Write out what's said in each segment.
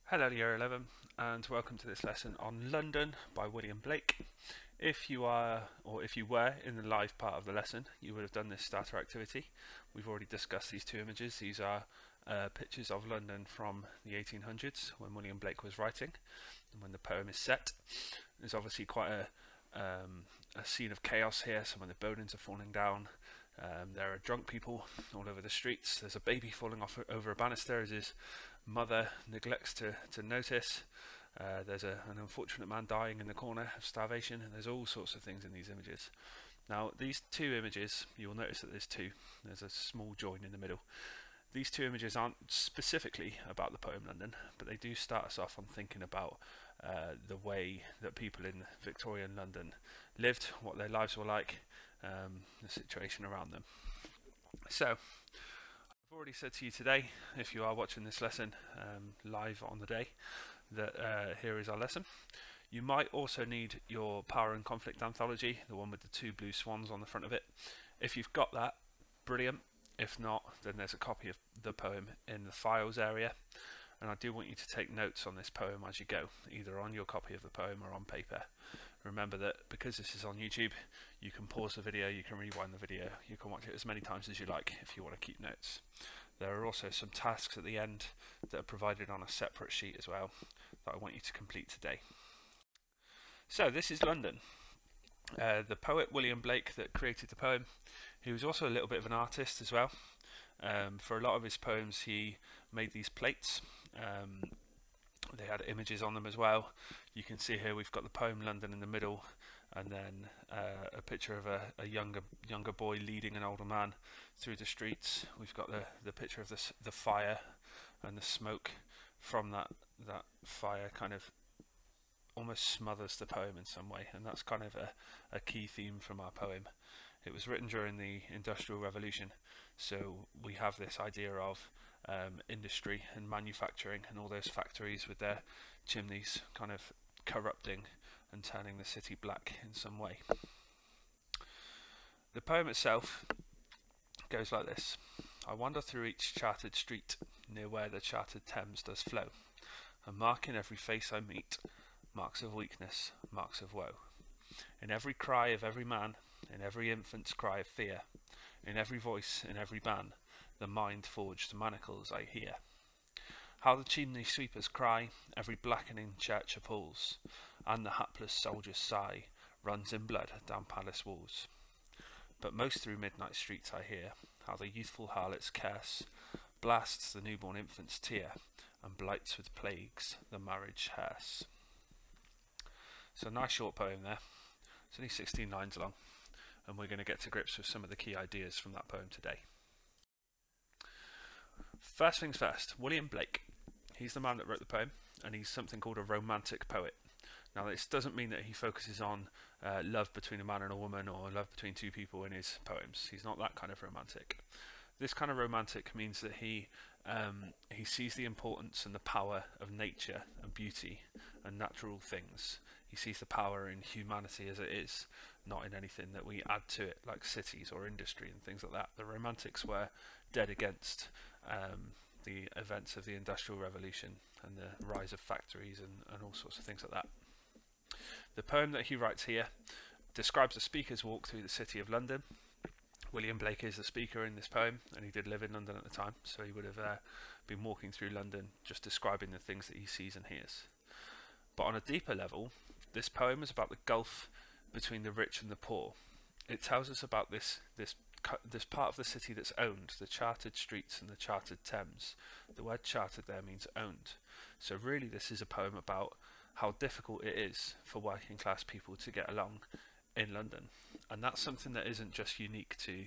Hello Year 11 and welcome to this lesson on London by William Blake. If you are, or if you were in the live part of the lesson, you would have done this starter activity. We've already discussed these two images. These are pictures of London from the 1800s when William Blake was writing and when the poem is set. There's obviously quite a scene of chaos here. Some of the buildings are falling down. There are drunk people all over the streets. There's a baby falling off over a banister as his mother neglects to notice. There's an unfortunate man dying in the corner of starvation, and there's all sorts of things in these images. Now, these two images, you will notice that there's a small join in the middle. These two images aren't specifically about the poem London, but they do start us off on thinking about the way that people in Victorian London lived, what their lives were like, the situation around them. So, I've already said to you today, if you are watching this lesson live on the day, that here is our lesson. You might also need your Power and Conflict anthology, the one with the two blue swans on the front of it. If you've got that, brilliant. If not, then there's a copy of the poem in the files area. And I do want you to take notes on this poem as you go, either on your copy of the poem or on paper. Remember that because this is on YouTube, you can pause the video, you can rewind the video, you can watch it as many times as you like if you want to keep notes. There are also some tasks at the end that are provided on a separate sheet as well that I want you to complete today. So this is London. The poet William Blake that created the poem, he was also a little bit of an artist as well. For a lot of his poems he made these plates. They had images on them as well. You can see here we've got the poem London in the middle, and then a picture of a younger boy leading an older man through the streets. We've got the picture of the fire and the smoke from that fire kind of almost smothers the poem in some way, and that's kind of a key theme from our poem. It was written during the Industrial Revolution, so we have this idea of industry and manufacturing and all those factories with their chimneys kind of corrupting and turning the city black in some way. The poem itself goes like this. I wander through each chartered street, near where the chartered Thames does flow, and mark in every face I meet, marks of weakness, marks of woe. In every cry of every man, in every infant's cry of fear, in every voice, in every ban, the mind-forged manacles I hear. How the chimney sweepers cry, every blackening church appalls, and the hapless soldier's sigh runs in blood down palace walls. But most through midnight streets I hear, how the youthful harlot's curse blasts the newborn infant's tear, and blights with plagues the marriage hearse. So a nice short poem there. It's only 16 lines long, and we're going to get to grips with some of the key ideas from that poem today. First things first, William Blake. He's the man that wrote the poem, and he's something called a romantic poet. Now, this doesn't mean that he focuses on love between a man and a woman or love between two people in his poems. He's not that kind of romantic. This kind of romantic means that he sees the importance and the power of nature and beauty and natural things. He sees the power in humanity as it is, not in anything that we add to it, like cities or industry and things like that. The Romantics were dead against the events of the Industrial Revolution and the rise of factories and all sorts of things like that. The poem that he writes here describes a speaker's walk through the city of London. William Blake is the speaker in this poem, and he did live in London at the time, so he would have been walking through London just describing the things that he sees and hears. But on a deeper level, this poem is about the gulf between the rich and the poor. It tells us about this part of the city that's owned, the chartered streets and the chartered Thames. The word chartered there means owned. So really this is a poem about how difficult it is for working class people to get along in London. And that's something that isn't just unique to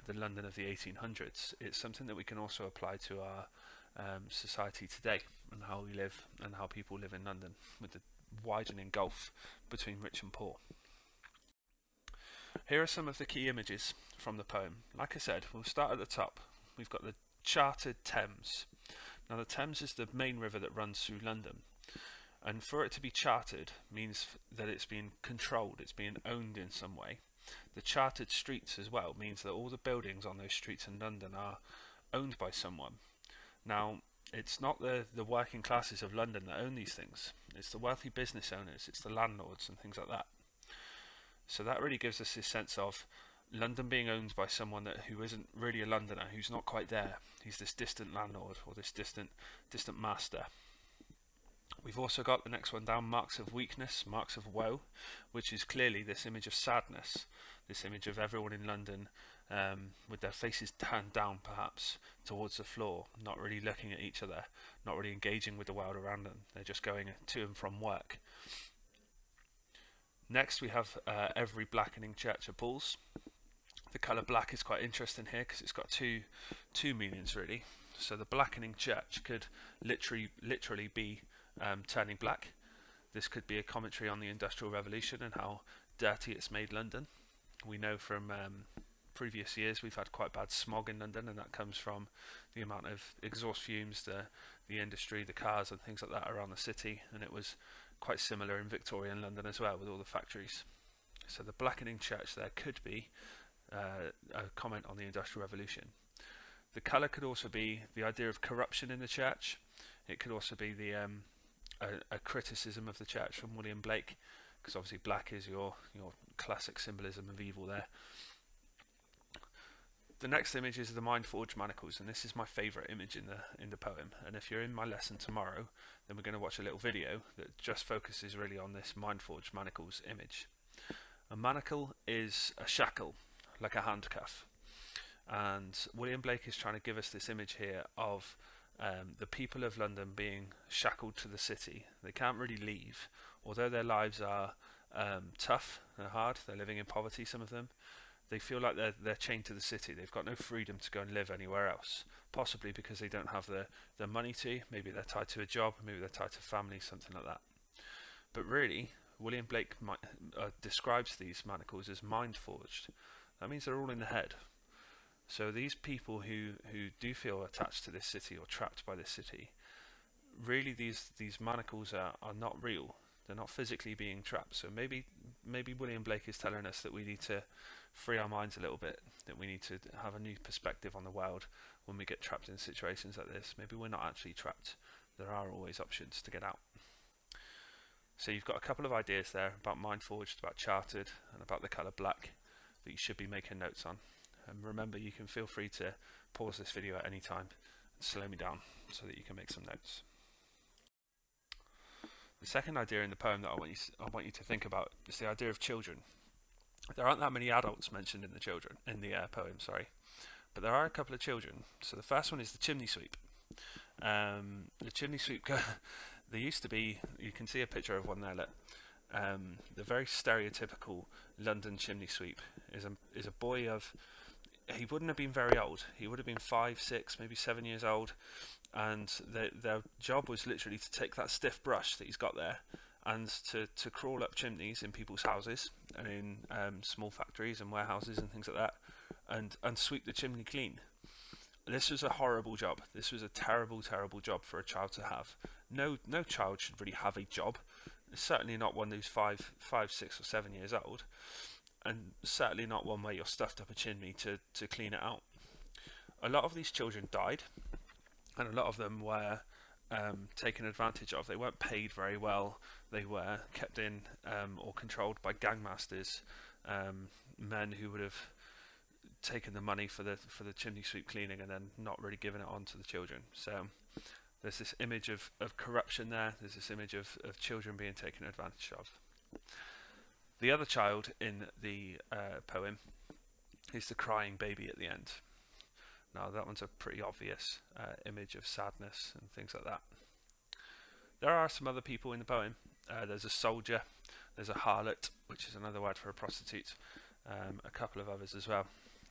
the London of the 1800s. It's something that we can also apply to our society today and how we live and how people live in London with the widening gulf between rich and poor. Here are some of the key images from the poem. Like I said, we'll start at the top. We've got the chartered Thames. Now the Thames is the main river that runs through London, and for it to be chartered means that it's being controlled, it's being owned in some way. The chartered streets as well means that all the buildings on those streets in London are owned by someone. Now It's not the working classes of London that own these things. It's the wealthy business owners, it's the landlords and things like that. So that really gives us this sense of London being owned by someone who isn't really a Londoner, who's not quite there. He's this distant landlord or this distant master. We've also got the next one down, marks of weakness, marks of woe, which is clearly this image of sadness, this image of everyone in London with their faces turned down perhaps towards the floor, not really looking at each other, not really engaging with the world around them. They're just going to and from work. Next we have every blackening church of bulls. The colour black is quite interesting here because it's got two meanings really. So the blackening church could literally be turning black. This could be a commentary on the Industrial Revolution and how dirty it's made London. We know from previous years we've had quite bad smog in London, and that comes from the amount of exhaust fumes, the industry, the cars and things like that around the city, and it was quite similar in Victorian London as well with all the factories. So the blackening church there could be a comment on the Industrial Revolution. The colour could also be the idea of corruption in the church. It could also be the a criticism of the church from William Blake, because obviously black is your classic symbolism of evil there. The next image is the mind-forged manacles, and this is my favourite image in the poem. And if you're in my lesson tomorrow, then we're going to watch a little video that just focuses really on this mind-forged manacles image. A manacle is a shackle, like a handcuff, and William Blake is trying to give us this image here of the people of London being shackled to the city. They can't really leave, although their lives are tough, they're hard, they're living in poverty, some of them. They feel like they're chained to the city. They've got no freedom to go and live anywhere else, possibly because they don't have the money to. Maybe they're tied to a job, maybe they're tied to family, something like that. But really, William Blake describes these manacles as mind-forged. That means they're all in the head. So these people who do feel attached to this city or trapped by this city, really these manacles are not real. They're not physically being trapped. So maybe William Blake is telling us that we need to free our minds a little bit, that we need to have a new perspective on the world when we get trapped in situations like this. Maybe we're not actually trapped. There are always options to get out. So you've got a couple of ideas there about mind-forged, about chartered, and about the colour black that you should be making notes on. And remember, you can feel free to pause this video at any time and slow me down so that you can make some notes. The second idea in the poem that I want you to think about is the idea of children. There aren't that many adults mentioned in the poem, sorry, but there are a couple of children. So the first one is the chimney sweep. The chimney sweep. There used to be. You can see a picture of one there. Look. The very stereotypical London chimney sweep is a boy of. He wouldn't have been very old. He would have been 5, 6, maybe 7 years old, and their job was literally to take that stiff brush that he's got there and to crawl up chimneys in people's houses and in small factories and warehouses and things like that, and sweep the chimney clean. This was a horrible job. This was a terrible job for a child to have. No child should really have a job. Certainly not one who's 5, 6 or 7 years old, and certainly not one where you're stuffed up a chimney to clean it out. A lot of these children died, and a lot of them were taken advantage of. They weren't paid very well. They were kept in or controlled by gangmasters, men who would have taken the money for the chimney sweep cleaning and then not really given it on to the children. So there's this image of corruption there. There's this image of children being taken advantage of. The other child in the poem is the crying baby at the end. Now that one's a pretty obvious image of sadness and things like that. There are some other people in the poem. There's a soldier, there's a harlot, which is another word for a prostitute, a couple of others as well.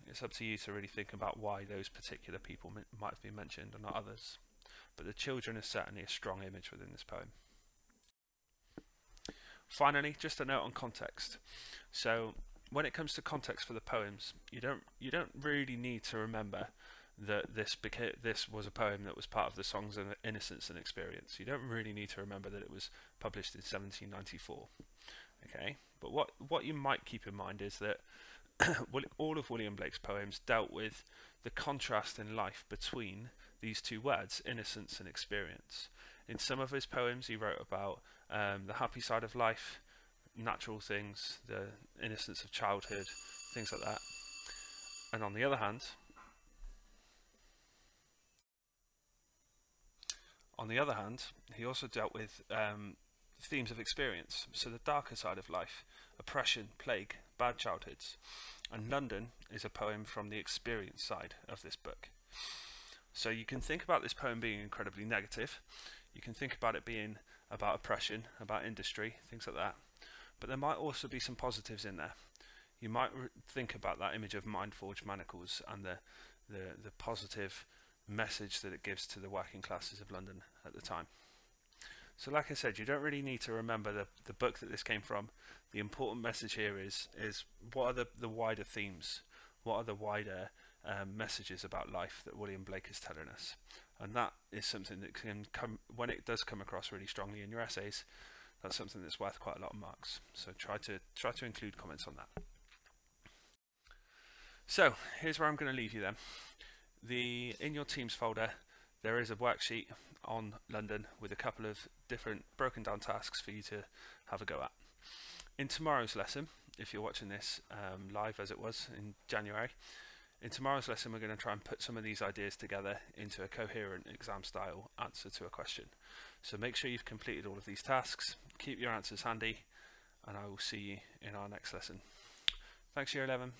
It's up to you to really think about why those particular people might have been mentioned and not others. But the children is certainly a strong image within this poem. Finally, just a note on context. So when it comes to context for the poems, you don't really need to remember that this was a poem that was part of the Songs of Innocence and Experience. You don't really need to remember that it was published in 1794. Okay, but what you might keep in mind is that all of William Blake's poems dealt with the contrast in life between these two words, innocence and experience. In some of his poems, he wrote about the happy side of life, natural things, the innocence of childhood, things like that. And on the other hand, he also dealt with themes of experience, so the darker side of life, oppression, plague, bad childhoods. And London is a poem from the experience side of this book. So you can think about this poem being incredibly negative, you can think about it being about oppression, about industry, things like that, but there might also be some positives in there. You might think about that image of mind-forged manacles and the positive message that it gives to the working classes of London at the time. So like I said, you don't really need to remember the book that this came from. The important message here is what are the wider themes, what are the wider messages about life that William Blake is telling us. And that is something that can come, when it does come across really strongly in your essays, that's something that's worth quite a lot of marks. So try to include comments on that. So here's where I'm going to leave you then. In your Teams folder there is a worksheet on London with a couple of different broken down tasks for you to have a go at. In tomorrow's lesson, if you're watching this live as it was in January, in tomorrow's lesson we're going to try and put some of these ideas together into a coherent exam style answer to a question. So make sure you've completed all of these tasks, keep your answers handy, and I will see you in our next lesson. Thanks, Year 11.